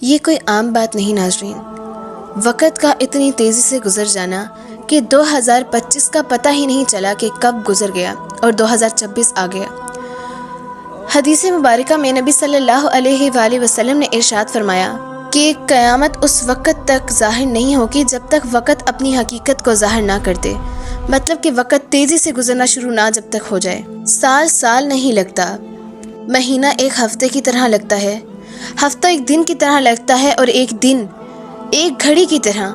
یہ کوئی عام بات نہیں ناظرین، وقت کا اتنی تیزی سے گزر جانا کہ 2025 کا پتہ ہی نہیں چلا کہ کب گزر گیا اور 2026 آ گیا۔ حدیث مبارکہ میں نبی صلی اللہ علیہ وآلہ وسلم نے ارشاد فرمایا کہ قیامت اس وقت تک ظاہر نہیں ہوگی جب تک وقت اپنی حقیقت کو ظاہر نہ کر دے، مطلب کہ وقت تیزی سے گزرنا شروع نہ جب تک ہو جائے۔ سال نہیں لگتا، مہینہ ایک ہفتے کی طرح لگتا ہے، ہفتہ ایک دن کی طرح لگتا ہے، اور ایک دن ایک گھڑی کی طرح۔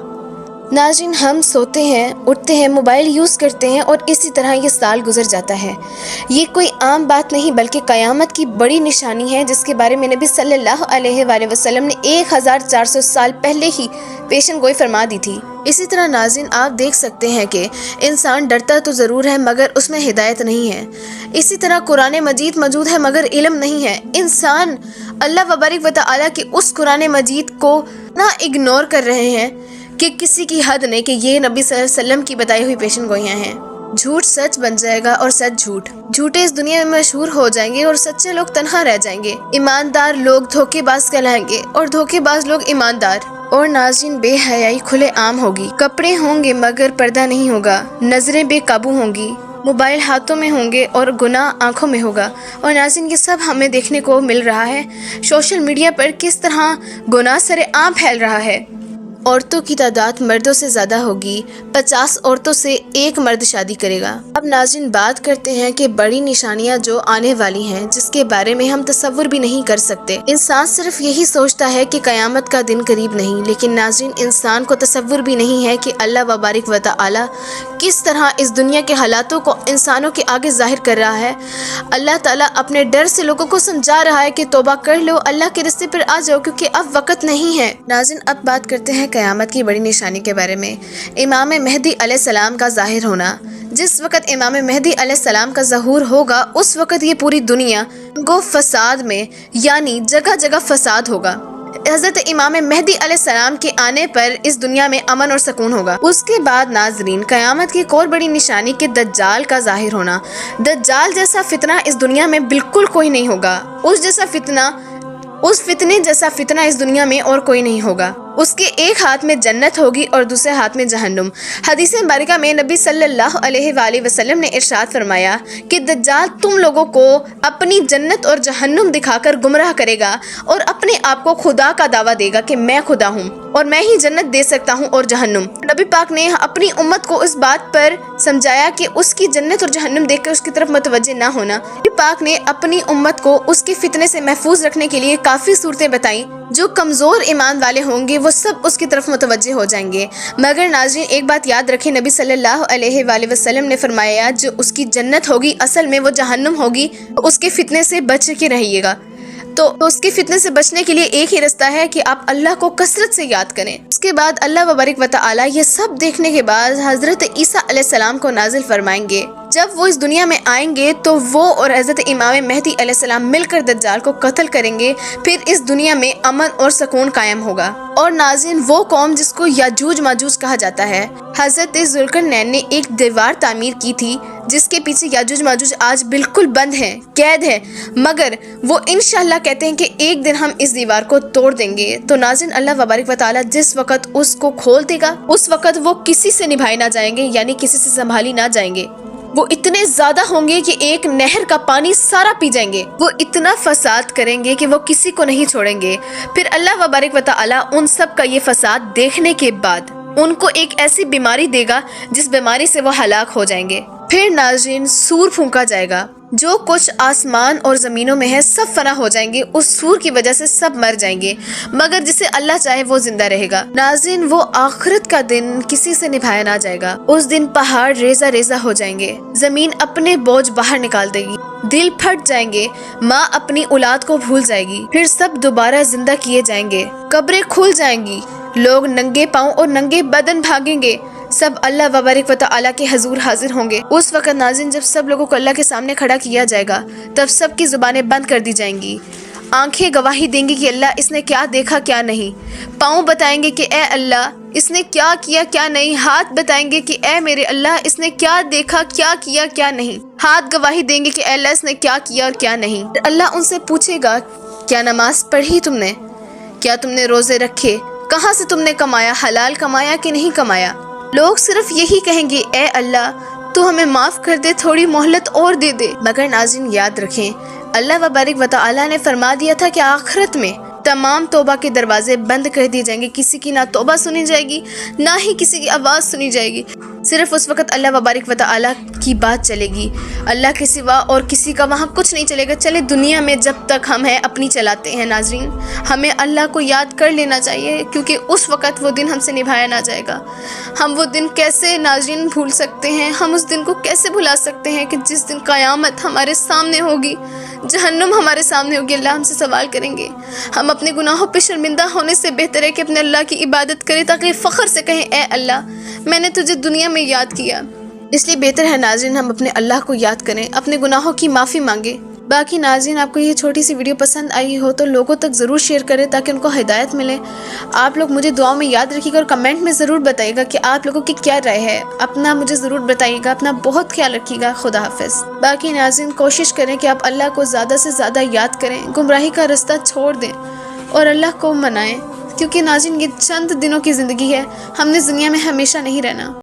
ناظرین، ہم سوتے ہیں، اٹھتے ہیں، موبائل یوز کرتے ہیں، اور اسی طرح یہ سال گزر جاتا ہے۔ یہ کوئی عام بات نہیں بلکہ قیامت کی بڑی نشانی ہے، جس کے بارے میں نبی صلی اللہ علیہ وآلہ وسلم نے 1400 سال پہلے ہی پیشن گوئی فرما دی تھی۔ اسی طرح ناظرین، آپ دیکھ سکتے ہیں کہ انسان ڈرتا تو ضرور ہے مگر اس میں ہدایت نہیں ہے۔ اسی طرح قرآن مجید موجود ہے مگر علم نہیں ہے۔ انسان اللہ وبارک و تعالیٰ کے اس قرآن مجید کو نہ اگنور کر رہے ہیں کہ کسی کی حد نہیں، کہ یہ نبی صلی اللہ علیہ وسلم کی بتائی ہوئی پیشن گوئیاں ہیں۔ جھوٹ سچ بن جائے گا اور سچ جھوٹ۔ جھوٹے اس دنیا میں مشہور ہو جائیں گے اور سچے لوگ تنہا رہ جائیں گے۔ ایماندار لوگ دھوکے باز کہلائیں گے اور دھوکے باز لوگ ایماندار۔ اور ناظرین، بے حیائی کھلے عام ہوگی۔ کپڑے ہوں گے مگر پردہ نہیں ہوگا، نظریں بے قابو ہوں گی، موبائل ہاتھوں میں ہوں گے اور گناہ آنکھوں میں ہوگا۔ اور ناظرین، یہ سب ہمیں دیکھنے کو مل رہا ہے سوشل میڈیا پر، کس طرح گناہ سر عام پھیل رہا ہے۔ عورتوں کی تعداد مردوں سے زیادہ ہوگی، 50 عورتوں سے ایک مرد شادی کرے گا۔ اب ناظرین، بات کرتے ہیں کہ بڑی نشانیاں جو آنے والی ہیں، جس کے بارے میں ہم تصور بھی نہیں کر سکتے۔ انسان صرف یہی سوچتا ہے کہ قیامت کا دن قریب نہیں، لیکن ناظرین، انسان کو تصور بھی نہیں ہے کہ اللہ وبارک و تعالی کس طرح اس دنیا کے حالاتوں کو انسانوں کے آگے ظاہر کر رہا ہے۔ اللہ تعالیٰ اپنے ڈر سے لوگوں کو سمجھا رہا ہے کہ توبہ کر لو، اللہ کے رستے پر آ جاؤ، کیونکہ اب وقت نہیں ہے۔ ناظرین، اب بات کرتے ہیں قیامت کی بڑی نشانی کے بارے میں، امام مہدی علیہ السلام کا ظاہر ہونا۔ جس وقت امام مہدی علیہ السلام کا ظہور ہوگا، اس وقت یہ پوری دنیا کو فساد میں، یعنی جگہ جگہ فساد ہوگا۔ حضرت امام مہدی علیہ السلام کے آنے پر اس دنیا میں امن اور سکون ہوگا۔ اس کے بعد ناظرین، قیامت کی ایک اور بڑی نشانی کہ دجال کا ظاہر ہونا۔ دجال جیسا فتنہ اس دنیا میں بالکل کوئی نہیں ہوگا۔ اس فتنے جیسا فتنہ اس دنیا میں اور کوئی نہیں ہوگا۔ اس کے ایک ہاتھ میں جنت ہوگی اور دوسرے ہاتھ میں جہنم۔ حدیث مبارکہ میں نبی صلی اللہ علیہ وآلہ وسلم نے ارشاد فرمایا کہ دجال تم لوگوں کو اپنی جنت اور جہنم دکھا کر گمراہ کرے گا اور اپنے آپ کو خدا کا دعویٰ دے گا کہ میں خدا ہوں اور میں ہی جنت دے سکتا ہوں اور جہنم۔ نبی پاک نے اپنی امت کو اس بات پر سمجھایا کہ اس کی جنت اور جہنم دیکھ کر اس کی طرف متوجہ نہ ہونا۔ نبی پاک نے اپنی امت کو اس کے فتنے سے محفوظ رکھنے کے لیے کافی صورتیں بتائیں۔ جو کمزور ایمان والے ہوں گے وہ سب اس کی طرف متوجہ ہو جائیں گے۔ مگر ناظرین، ایک بات یاد رکھیں، نبی صلی اللہ علیہ وآلہ وسلم نے فرمایا جو اس کی جنت ہوگی اصل میں وہ جہنم ہوگی، اس کے فتنے سے بچ کے رہیے گا۔ تو اس کے فتنے سے بچنے کے لیے ایک ہی رستہ ہے کہ آپ اللہ کو کثرت سے یاد کریں۔ اس کے بعد اللہ وبارک و تعالی یہ سب دیکھنے کے بعد حضرت عیسیٰ علیہ السلام کو نازل فرمائیں گے۔ جب وہ اس دنیا میں آئیں گے تو وہ اور حضرت امام مہدی علیہ السلام مل کر دجال کو قتل کریں گے، پھر اس دنیا میں امن اور سکون قائم ہوگا۔ اور ناظرین، وہ قوم جس کو یاجوج ماجوج کہا جاتا ہے، حضرت ذوالقرنین نے ایک دیوار تعمیر کی تھی جس کے پیچھے یاجوج ماجوج آج بالکل بند ہیں، قید ہے، مگر وہ انشاءاللہ کہتے ہیں کہ ایک دن ہم اس دیوار کو توڑ دیں گے۔ تو ناظرین، اللہ وبارک و تعالی جس وقت اس کو کھول دے گا، اس وقت وہ کسی سے نبھائے نہ جائیں گے، یعنی کسی سے سنبھالی نہ جائیں گے۔ وہ اتنے زیادہ ہوں گے کہ ایک نہر کا پانی سارا پی جائیں گے۔ وہ اتنا فساد کریں گے کہ وہ کسی کو نہیں چھوڑیں گے۔ پھر اللہ وبارک و تعالی ان سب کا یہ فساد دیکھنے کے بعد ان کو ایک ایسی بیماری دے گا جس بیماری سے وہ ہلاک ہو جائیں گے۔ پھر ناظرین، سور پھونکا جائے گا، جو کچھ آسمان اور زمینوں میں ہے سب فنا ہو جائیں گے، اس سور کی وجہ سے سب مر جائیں گے، مگر جسے اللہ چاہے وہ زندہ رہے گا۔ ناظرین، وہ آخرت کا دن کسی سے نبھایا نہ جائے گا۔ اس دن پہاڑ ریزہ ریزہ ہو جائیں گے، زمین اپنے بوجھ باہر نکال دے گی، دل پھٹ جائیں گے، ماں اپنی اولاد کو بھول جائے گی، پھر سب دوبارہ زندہ کیے جائیں گے، قبریں کھل جائیں گی، لوگ ننگے پاؤں اور ننگے بدن بھاگیں گے، سب اللہ وبارک و تعالی کے حضور حاضر ہوں گے۔ اس وقت ناظرین، جب سب لوگوں کو اللہ کے سامنے کھڑا کیا جائے گا، تب سب کی زبانیں بند کر دی جائیں گی، آنکھیں گواہی دیں گی کہ اللہ اس نے کیا دیکھا کیا نہیں، پاؤں بتائیں گے کہ اے اللہ اس نے کیا کیا کیا نہیں، ہاتھ بتائیں گے کہ اے میرے اللہ اس نے کیا دیکھا کیا کیا کیا نہیں، ہاتھ گواہی دیں گے کہ اے اللہ اس نے کیا کیا اور کیا نہیں۔ اللہ ان سے پوچھے گا کیا نماز پڑھی تم نے، کیا تم نے روزے رکھے؟ کہاں سے تم نے کمایا؟ حلال کمایا کہ نہیں کمایا؟ لوگ صرف یہی کہیں گے اے اللہ تو ہمیں معاف کر دے، تھوڑی مہلت اور دے دے۔ مگر ناظرین یاد رکھیں، اللہ وبارک و تعالی نے فرما دیا تھا کہ آخرت میں تمام توبہ کے دروازے بند کر دیے جائیں گے، کسی کی نہ توبہ سنی جائے گی نہ ہی کسی کی آواز سنی جائے گی، صرف اس وقت اللہ وبارک و تعالی کی بات چلے گی، اللہ کے سوا اور کسی کا وہاں کچھ نہیں چلے گا۔ چلے دنیا میں جب تک ہم ہیں اپنی چلاتے ہیں ناظرین، ہمیں اللہ کو یاد کر لینا چاہیے، کیونکہ اس وقت وہ دن ہم سے نبھایا نہ جائے گا۔ ہم وہ دن کیسے ناظرین بھول سکتے ہیں؟ ہم اس دن کو کیسے بھلا سکتے ہیں کہ جس دن قیامت ہمارے سامنے ہوگی، جہنم ہمارے سامنے ہوگی، اللہ ہم سے سوال کریں گے۔ ہم اپنے گناہوں پہ شرمندہ ہونے سے بہتر ہے کہ اپنے اللہ کی عبادت کریں، تاکہ فخر سے کہیں اے اللہ میں نے تجھے دنیا میں یاد کیا۔ اس لیے بہتر ہے ناظرین ہم اپنے اللہ کو یاد کریں، اپنے گناہوں کی معافی مانگیں۔ باقی ناظرین آپ کو یہ چھوٹی سی ویڈیو پسند آئی ہو تو لوگوں تک ضرور شیئر کریں تاکہ ان کو ہدایت ملے۔ آپ لوگ مجھے دعاؤں میں یاد رکھیے گا اور کمنٹ میں ضرور بتائیے گا کہ آپ لوگوں کی کیا رائے ہے، اپنا مجھے ضرور بتائیے گا۔ اپنا بہت خیال رکھیے گا۔ خدا حافظ۔ باقی ناظرین کوشش کریں کہ آپ اللہ کو زیادہ سے زیادہ یاد کریں، گمراہی کا رستہ چھوڑ دیں اور اللہ کو منائیں، کیونکہ ناظرین یہ چند دنوں کی زندگی ہے، ہم نے دنیا میں ہمیشہ نہیں رہنا۔